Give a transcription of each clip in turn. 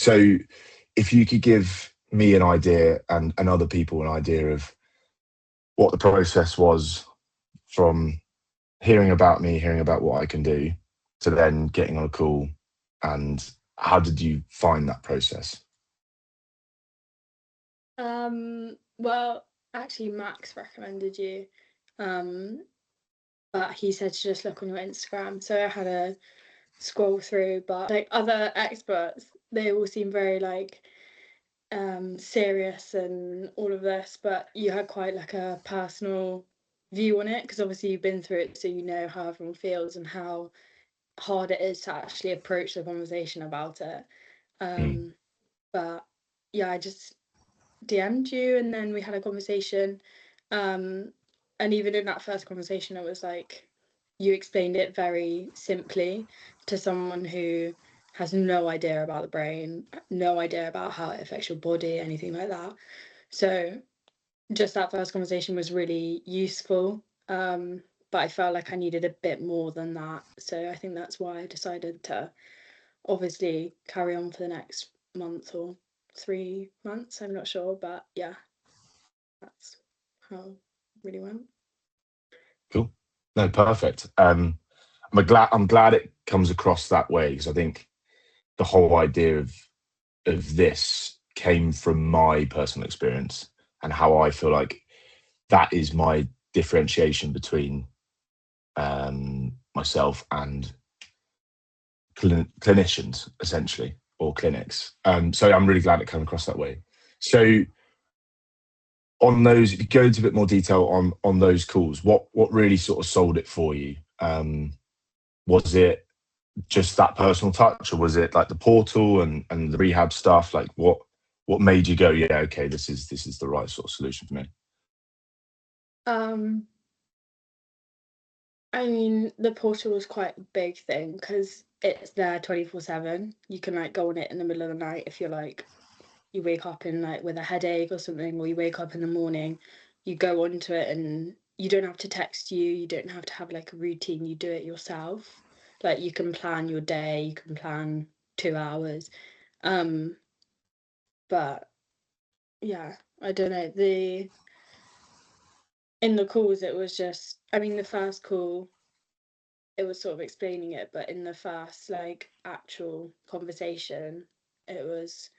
So if you could give me an idea and other people an idea of what the process was from hearing about me, hearing about what I can do, to then getting on a call, and how did you find that process? Well, actually, Max recommended you, um, but he said to just look on your Instagram. So I had a scroll through, but like other experts, they all seem very like serious and all of this, but you had quite like a personal view on it because obviously you've been through it, so you know how everyone feels and how hard it is to actually approach the conversation about it. Mm. Um, but yeah, I just DM'd you and then we had a conversation. Um, and even in that first conversation, it was like you explained it very simply to someone who has no idea about the brain, no idea about how it affects your body, anything like that. So just that first conversation was really useful. But I felt like I needed a bit more than that. So I think that's why I decided to obviously carry on for the next month or 3 months. I'm not sure, but yeah, that's how it really went. Cool. No, perfect. I'm glad it comes across that way, because I think the whole idea of this came from my personal experience and how I feel like that is my differentiation between myself and clinicians, essentially, or clinics. So I'm really glad it came across that way. So on those, if you go into a bit more detail on those calls, what really sort of sold it for you? Was it just that personal touch, or was it like the portal and the rehab stuff? Like what made you go, yeah, okay, this is the right sort of solution for me? Um, I mean, the portal was quite a big thing because it's there 24/7. You can like go on it in the middle of the night if you're like you wake up in like with a headache or something, or you wake up in the morning, you go onto it and you don't have to text you don't have to have like a routine, you do it yourself. Like you can plan your day, you can plan 2 hours. Um, but yeah, I don't know. The In the calls it was just I mean the first call it was sort of explaining it, but in the first like actual conversation, it was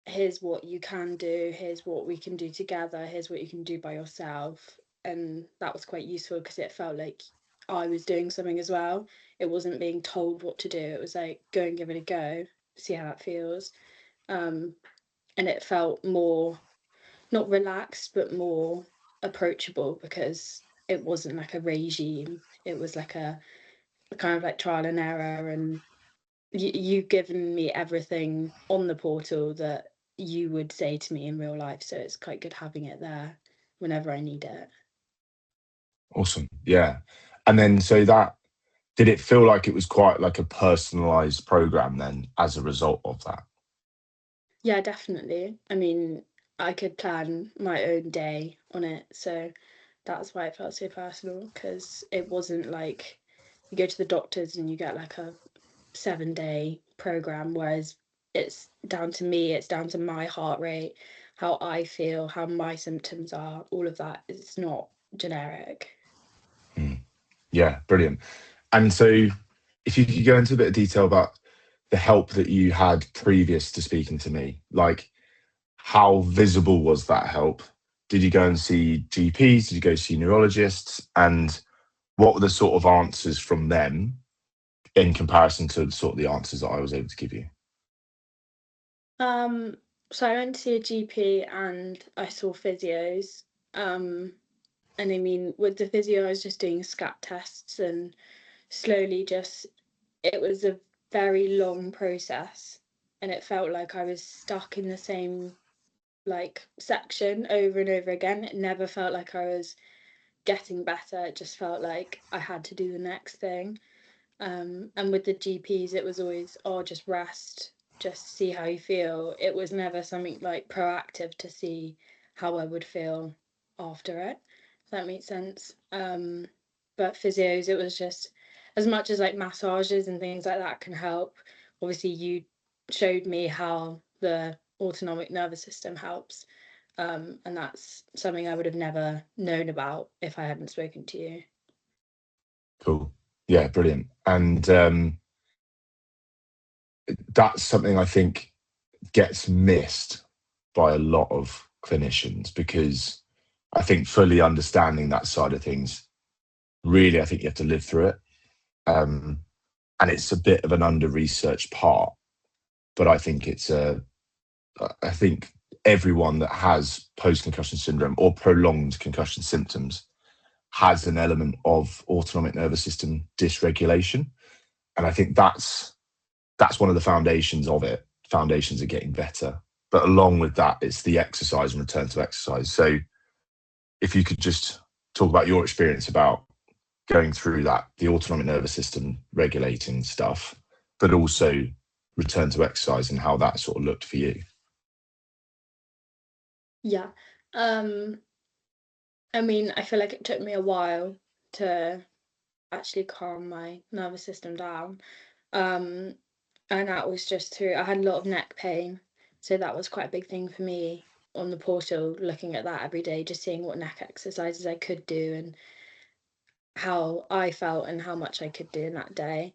here's what you can do, here's what we can do together, here's what you can do by yourself. And that was quite useful because it felt like I was doing something as well. It wasn't being told what to do. It was like, go and give it a go, see how that feels. Um, and it felt more, not relaxed, but more approachable because it wasn't like a regime. It was like a kind of like trial and error. And you've given me everything on the portal that you would say to me in real life, so it's quite good having it there whenever I need it. Awesome. Yeah. And then so that, did it feel like it was quite like a personalized program then as a result of that? Yeah, definitely. I mean, I could plan my own day on it, so that's why it felt so personal because it wasn't like you go to the doctors and you get like a 7-day program, whereas it's down to me, it's down to my heart rate, how I feel, how my symptoms are, all of that. It's not generic. Mm. Yeah, brilliant. And so if you could go into a bit of detail about the help that you had previous to speaking to me, like how visible was that help? Did you go and see GPs? Did you go see neurologists? And what were the sort of answers from them in comparison to sort of the answers that I was able to give you? Um, so I went to see a GP and I saw physios. Um, and I mean, with the physio, I was just doing scat tests and slowly just, it was a very long process. And it felt like I was stuck in the same like section over and over again. It never felt like I was getting better. It just felt like I had to do the next thing. And with the GPs, it was always, oh, just rest, just see how you feel. It was never something like proactive to see how I would feel after it, if that makes sense. But physios, it was just as much as like massages and things like that can help. Obviously, you showed me how the autonomic nervous system helps. And that's something I would have never known about if I hadn't spoken to you. Cool. Yeah, brilliant. And that's something I think gets missed by a lot of clinicians, because I think fully understanding that side of things, really, I think you have to live through it. And it's a bit of an under-researched part, but I think I think everyone that has post-concussion syndrome or prolonged concussion symptoms has an element of autonomic nervous system dysregulation. And I think that's one of the foundations of it. Foundations are getting better. But along with that, it's the exercise and return to exercise. So if you could just talk about your experience about going through that, the autonomic nervous system regulating stuff, but also return to exercise and how that sort of looked for you. Yeah. I mean, I feel like it took me a while to actually calm my nervous system down. And that was just through, I had a lot of neck pain. So that was quite a big thing for me on the portal, looking at that every day, just seeing what neck exercises I could do and how I felt and how much I could do in that day.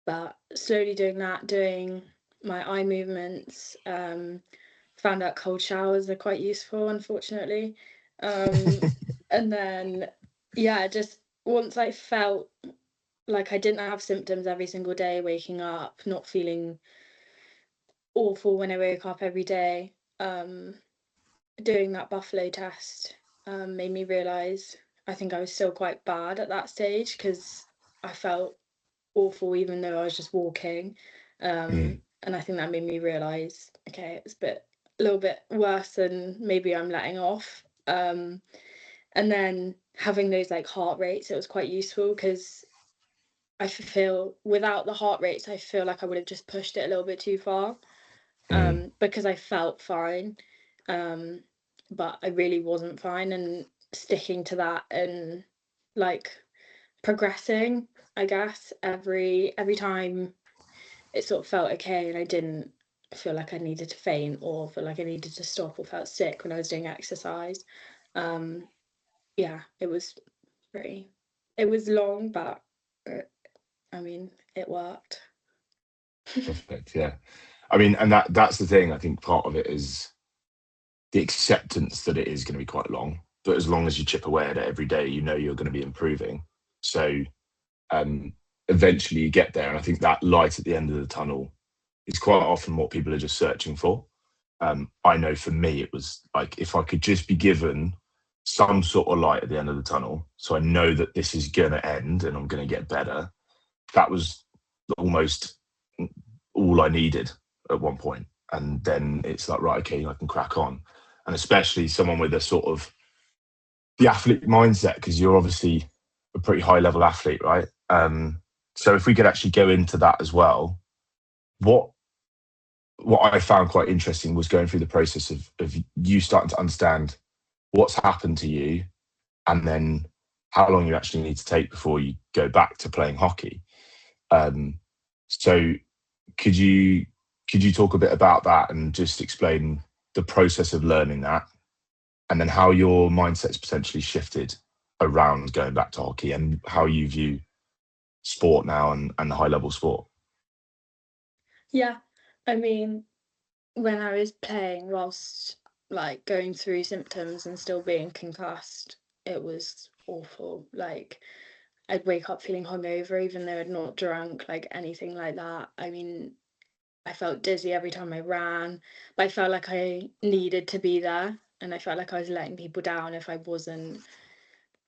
But slowly doing that, doing my eye movements, found out cold showers are quite useful, unfortunately. Um, and then, yeah, just once I felt like I didn't have symptoms every single day, waking up, not feeling awful when I wake up every day, doing that buffalo test made me realize I think I was still quite bad at that stage because I felt awful even though I was just walking. And I think that made me realize, okay, it's a little bit worse than maybe I'm letting off. And then having those like heart rates, it was quite useful because I feel without the heart rates, I feel like I would have just pushed it a little bit too far. Because I felt fine. Um, but I really wasn't fine, and sticking to that and like progressing, I guess, every time it sort of felt okay and I didn't feel like I needed to faint or feel like I needed to stop or felt sick when I was doing exercise. Um, yeah, it was long, but I mean, it worked. Perfect. Yeah. I mean, and that's the thing. I think part of it is the acceptance that it is going to be quite long, but as long as you chip away at it every day, you know you're going to be improving. So eventually you get there. And I think that light at the end of the tunnel is quite often what people are just searching for. I know for me, it was like if I could just be given some sort of light at the end of the tunnel, so I know that this is going to end and I'm going to get better. That was almost all I needed at one point. And then it's like, right, okay, I can crack on. And especially someone with a sort of the athlete mindset, because you're obviously a pretty high level athlete, right? So if we could actually go into that as well, what I found quite interesting was going through the process of you starting to understand what's happened to you, and then how long you actually need to take before you go back to playing hockey. So could you talk a bit about that and just explain the process of learning that, and then how your mindset's potentially shifted around going back to hockey and how you view sport now and high level sport? Yeah, I mean, when I was playing whilst like going through symptoms and still being concussed, it was awful. Like I'd wake up feeling hungover even though I'd not drunk, like anything like that. I mean, I felt dizzy every time I ran, but I felt like I needed to be there, and I felt like I was letting people down if I wasn't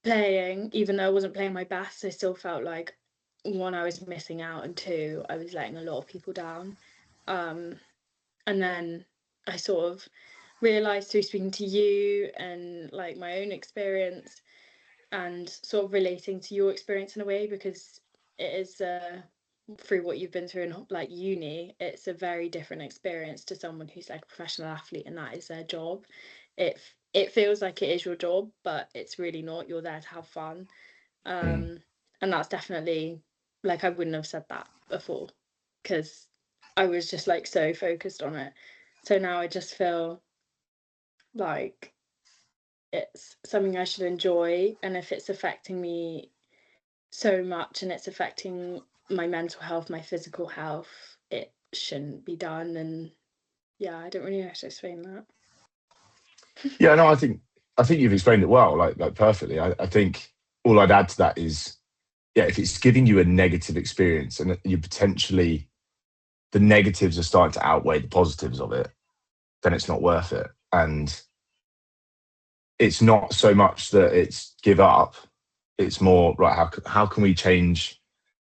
playing. Even though I wasn't playing my best, I still felt like one, I was missing out, and two, I was letting a lot of people down. Um, and then I sort of realized through speaking to you and like my own experience and sort of relating to your experience in a way, because it is through what you've been through in like uni, it's a very different experience to someone who's like a professional athlete and that is their job. It feels like it is your job, but it's really not. You're there to have fun. Mm. And that's definitely, like, I wouldn't have said that before because I was just like so focused on it. So now I just feel like it's something I should enjoy, and if it's affecting me so much and it's affecting my mental health, my physical health, it shouldn't be done. And yeah, I don't really know how to explain that. Yeah, no, I think you've explained it well, like perfectly. I think all I'd add to that is, yeah, if it's giving you a negative experience and you potentially the negatives are starting to outweigh the positives of it, then it's not worth it. And it's not so much that it's give up. It's more right. How can we change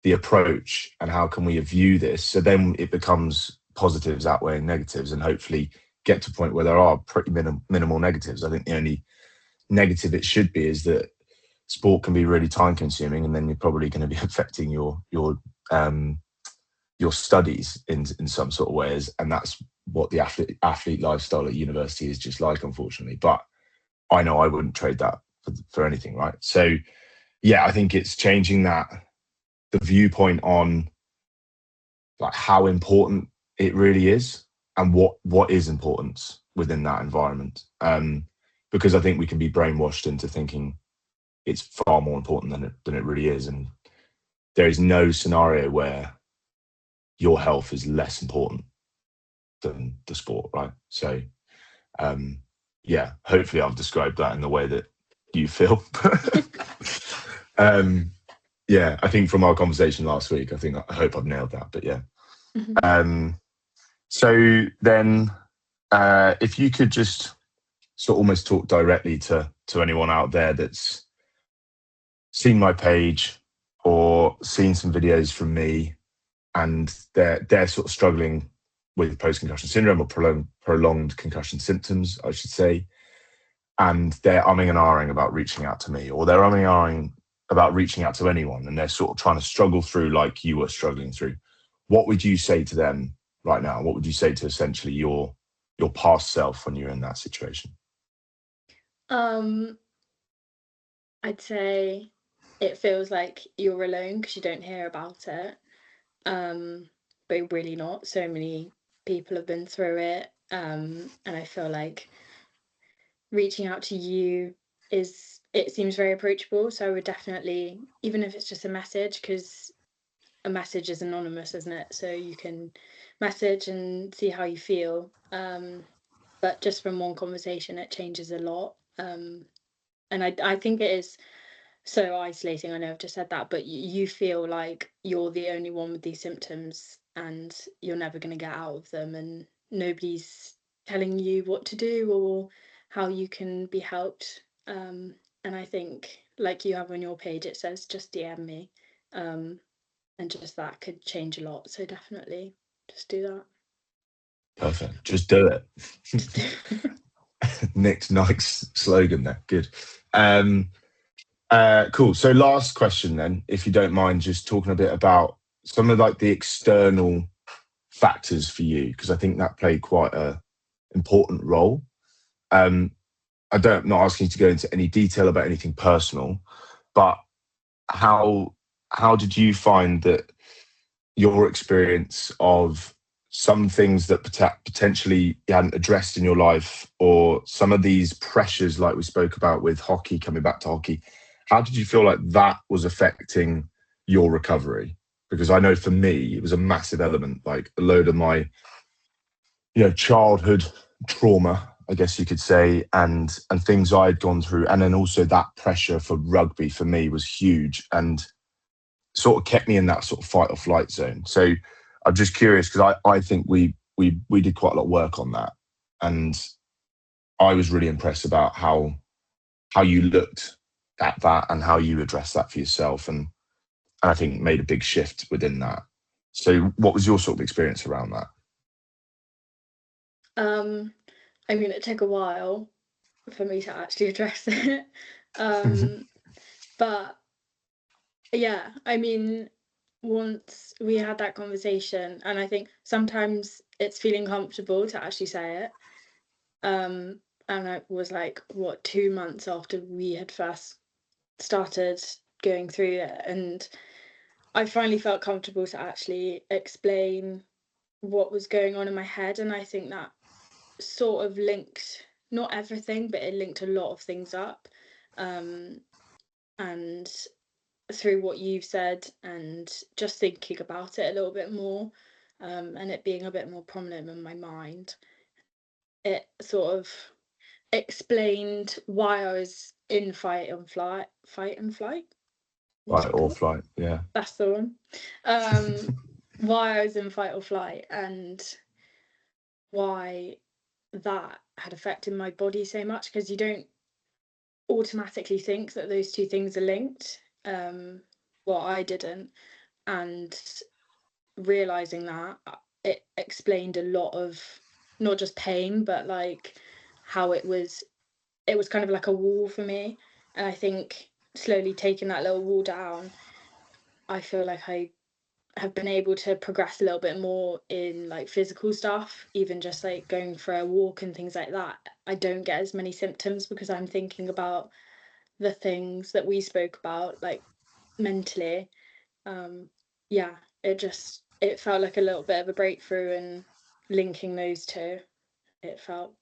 the approach and how can we view this? So then it becomes positives outweighing negatives, and hopefully get to a point where there are pretty minimal negatives. I think the only negative it should be is that sport can be really time consuming, and then you're probably going to be affecting your studies in some sort of ways, and that's what the athlete lifestyle at university is just like, unfortunately. But I know I wouldn't trade that for anything, right? So yeah, I think it's changing the viewpoint on like how important it really is and what is importance within that environment. Because I think we can be brainwashed into thinking it's far more important than it really is, and there is no scenario where your health is less important than the sport, right? So yeah, hopefully I've described that in the way that you feel. Yeah, I think from our conversation last week, I hope I've nailed that. But yeah. So then, if you could just sort of almost talk directly to anyone out there that's seen my page or seen some videos from me, and they're sort of struggling with post-concussion syndrome or prolonged concussion symptoms, I should say, and they're umming and ahhing about reaching out to me, or they're umming and ahhing about reaching out to anyone, and they're sort of trying to struggle through like you were struggling through. What would you say to them right now? What would you say to essentially your past self when you're in that situation? Um, I'd say it feels like you're alone because you don't hear about it. But you're really not. So many people have been through it. And I feel like reaching out to you it seems very approachable. So I would definitely, even if it's just a message, because a message is anonymous, isn't it? So you can message and see how you feel. But just from one conversation, it changes a lot. And I think it is so isolating. I know I've just said that, but you feel like you're the only one with these symptoms and you're never going to get out of them, and nobody's telling you what to do or how you can be helped. And I think, like you have on your page, it says just DM me. And just that could change a lot. So definitely just do that. Perfect. Just do it. Just do Nick's Nike's slogan there. Good. Cool. So last question then, if you don't mind, just talking a bit about some of like the external factors for you, because I think that played quite a important role. Um, I'm not asking you to go into any detail about anything personal, but how did you find that your experience of some things that potentially you hadn't addressed in your life, or some of these pressures like we spoke about with hockey, coming back to hockey, how did you feel like that was affecting your recovery? Because I know for me it was a massive element, like a load of my childhood trauma, I guess you could say, and things I'd gone through, and then also that pressure for rugby for me was huge and sort of kept me in that sort of fight or flight zone. So I'm just curious, because I think we did quite a lot of work on that, and I was really impressed about how you looked at that and how you addressed that for yourself, and I think made a big shift within that. So what was your sort of experience around that? I mean, it took a while for me to actually address it. Um, but yeah, I mean, once we had that conversation, and I think sometimes it's feeling comfortable to actually say it. And it was like, what, 2 months after we had first started going through it. And I finally felt comfortable to actually explain what was going on in my head, and I think that sort of linked, not everything, but it linked a lot of things up. Um, and through what you've said and just thinking about it a little bit more, and it being a bit more prominent in my mind, it sort of explained why I was in fight and flight. What's Fight it or called? flight. Yeah. That's the one. Why I was in fight or flight, and why that had affected my body so much, because you don't automatically think that those two things are linked. Well, I didn't, and realizing that, it explained a lot of not just pain, but like how it was kind of like a wall for me. And I think slowly taking that little wall down, I feel like I have been able to progress a little bit more in like physical stuff, even just like going for a walk and things like that. I don't get as many symptoms because I'm thinking about the things that we spoke about, like mentally. Yeah, it felt like a little bit of a breakthrough, and linking those two, it felt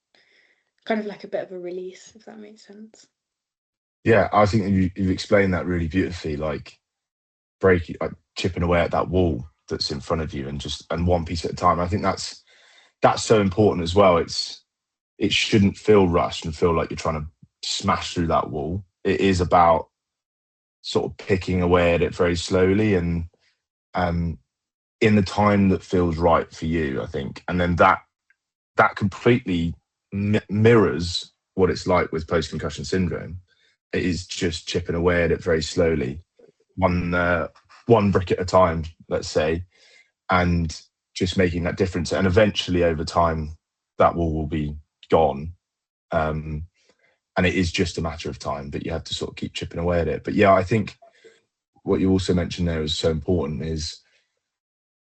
kind of like a bit of a release, if that makes sense. Yeah, I think you've explained that really beautifully. Like breaking, like chipping away at that wall that's in front of you, and one piece at a time. I think that's so important as well. It shouldn't feel rushed and feel like you're trying to smash through that wall. It is about sort of picking away at it very slowly and um, in the time that feels right for you, I think. And then that completely mirrors what it's like with post concussion syndrome. It is just chipping away at it very slowly, one brick at a time, let's say, and just making that difference. And eventually, over time, that wall will be gone. Um, and it is just a matter of time, but you have to sort of keep chipping away at it. But yeah, I think what you also mentioned there is so important is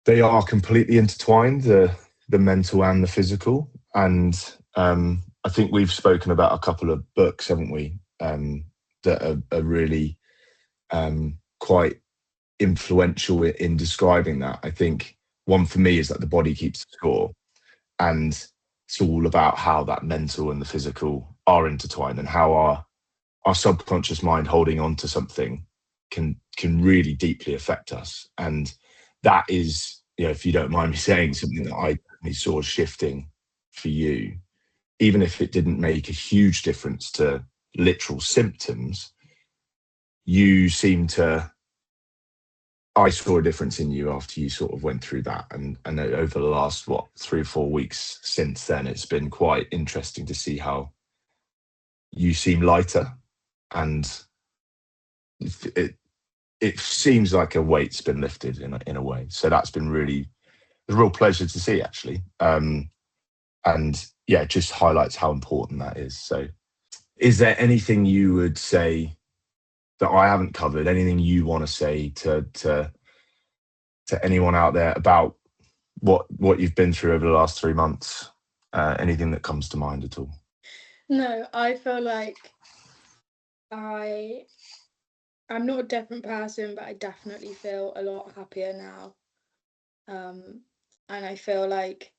they are completely intertwined, the mental and the physical. And I think we've spoken about a couple of books, haven't we, that are really quite influential in describing that. I think one for me is that the body keeps score, and it's all about how that mental and the physical are intertwined, and how our subconscious mind holding on to something can really deeply affect us. And that is, if you don't mind me saying, something that I saw shifting for you, even if it didn't make a huge difference to literal symptoms. You seem to I saw a difference in you after you sort of went through that. And over the last, 3 or 4 weeks since then, it's been quite interesting to see how you seem lighter, and it it seems like a weight's been lifted in a way. So that's been really a real pleasure to see, actually. And yeah, it just highlights how important that is. So is there anything you would say that I haven't covered? Anything you want to say to anyone out there about what you've been through over the last 3 months? Anything that comes to mind at all? No, I feel like I I'm not a different person, but I definitely feel a lot happier now. Um, and I feel like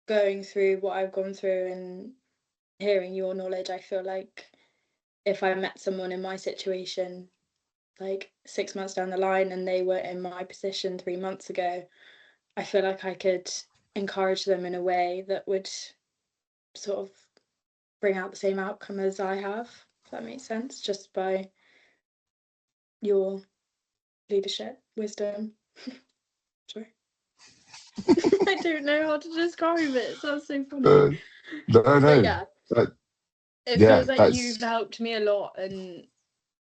going through what I've gone through and hearing your knowledge, I feel like if I met someone in my situation, like 6 months down the line, and they were in my position 3 months ago, I feel like I could encourage them in a way that would sort of bring out the same outcome as I have, if that makes sense, just by your leadership, wisdom. Sorry. I don't know how to describe it. It sounds so funny. No, But no. yeah, it Yeah, feels like that's. you've helped me a lot, and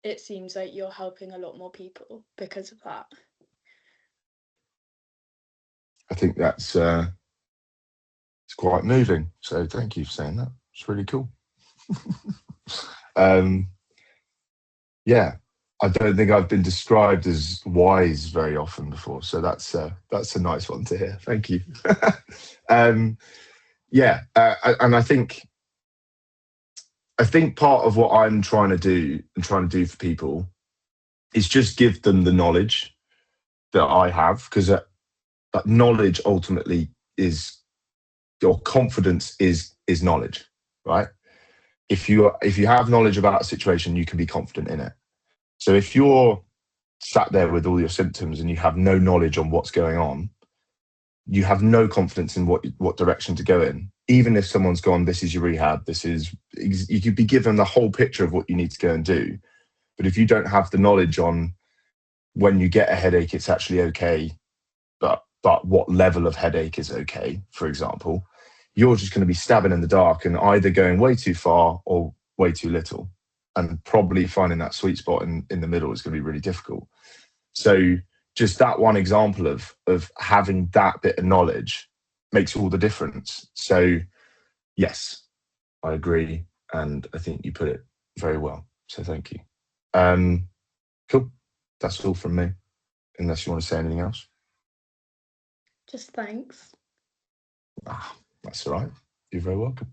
it seems like you're helping a lot more people because of that. I think that's it's quite moving. So thank you for saying that. It's really cool. um, yeah, I don't think I've been described as wise very often before, so that's a nice one to hear. Thank you. Yeah, and I think part of what I'm trying to do and trying to do for people is just give them the knowledge that I have, because that knowledge ultimately your confidence is knowledge, right? If you have knowledge about a situation, you can be confident in it. So if you're sat there with all your symptoms and you have no knowledge on what's going on, you have no confidence in what direction to go in. Even if someone's gone, this is your rehab, you could be given the whole picture of what you need to go and do. But if you don't have the knowledge on when you get a headache, it's actually okay, but what level of headache is okay, for example, you're just going to be stabbing in the dark and either going way too far or way too little. And probably finding that sweet spot in the middle is going to be really difficult. So just that one example of having that bit of knowledge makes all the difference. So yes, I agree. And I think you put it very well. So thank you. Cool. That's all from me. Unless you want to say anything else. Just thanks. That's all right. You're very welcome.